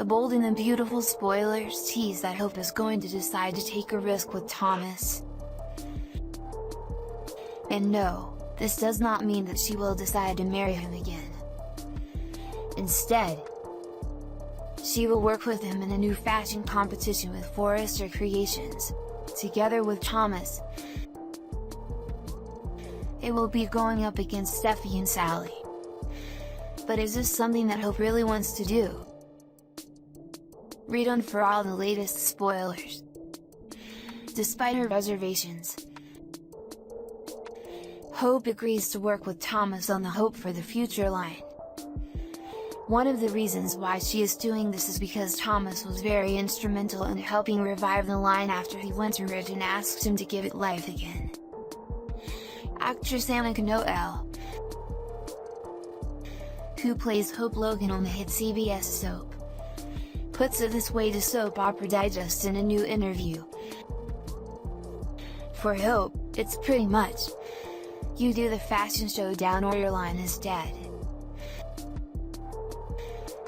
bold and beautiful spoilers tease that Hope is going to decide to take a risk with Thomas. And no, this does not mean that she will decide to marry him again. Instead, she will work with him in a new fashion competition with Forrester Creations, together with Thomas. It will be going up against Steffi and Sally. But is this something that Hope really wants to do? Read on for all the latest spoilers. Despite her reservations, Hope agrees to work with Thomas on the Hope for the Future line. One of the reasons why she is doing this is because Thomas was very instrumental in helping revive the line after he went to Ridge and asked him to give it life again. Actress Annika Noel, who plays Hope Logan on the hit CBS soap, puts it this way to Soap Opera Digest in a new interview. For Hope, it's pretty much, you do the fashion show down or your line is dead.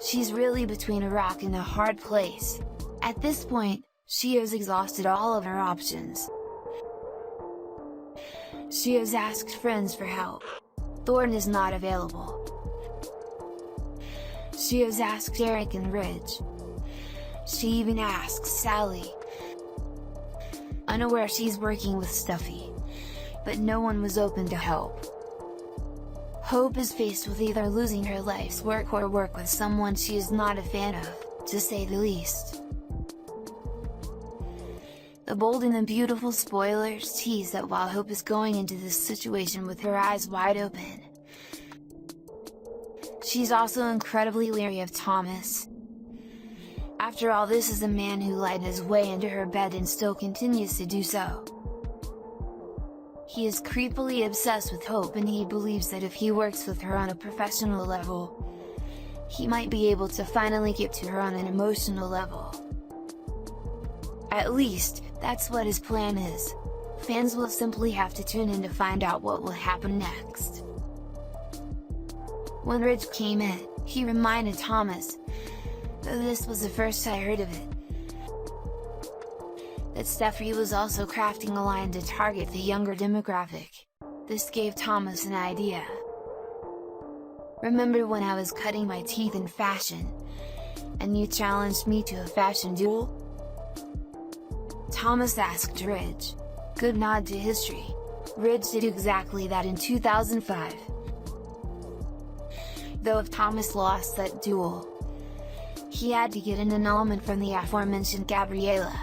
She's really between a rock and a hard place. At this point, she has exhausted all of her options. She has asked friends for help. Thorne is not available. She has asked Eric and Ridge. She even asks Sally. Unaware she's working with Steffi. But no one was open to help. Hope is faced with either losing her life's work or work with someone she is not a fan of, to say the least. The bold and beautiful spoilers tease that while Hope is going into this situation with her eyes wide open, she's also incredibly leery of Thomas. After all, this is a man who lied his way into her bed and still continues to do so. He is creepily obsessed with Hope and he believes that if he works with her on a professional level, he might be able to finally get to her on an emotional level. At least, that's what his plan is. Fans will simply have to tune in to find out what will happen next. When Ridge came in, he reminded Thomas, though this was the first I heard of it, that Steffi was also crafting a line to target the younger demographic. This gave Thomas an idea. "Remember when I was cutting my teeth in fashion, and you challenged me to a fashion duel?" Thomas asked Ridge. Good nod to history. Ridge did exactly that in 2005. Though if Thomas lost that duel, he had to get an annulment from the aforementioned Gabriella.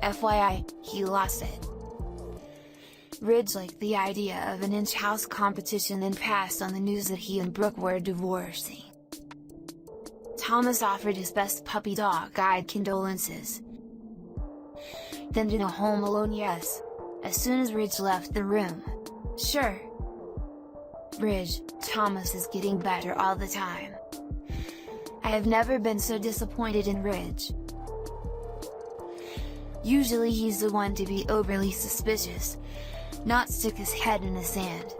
FYI, he lost it. Ridge liked the idea of an in-house competition and passed on the news that he and Brooke were divorcing. Thomas offered his best puppy dog guide condolences. Then did a Home Alone yes, as soon as Ridge left the room. Sure. Ridge, Thomas is getting better all the time. I have never been so disappointed in Ridge. Usually he's the one to be overly suspicious, not stick his head in the sand.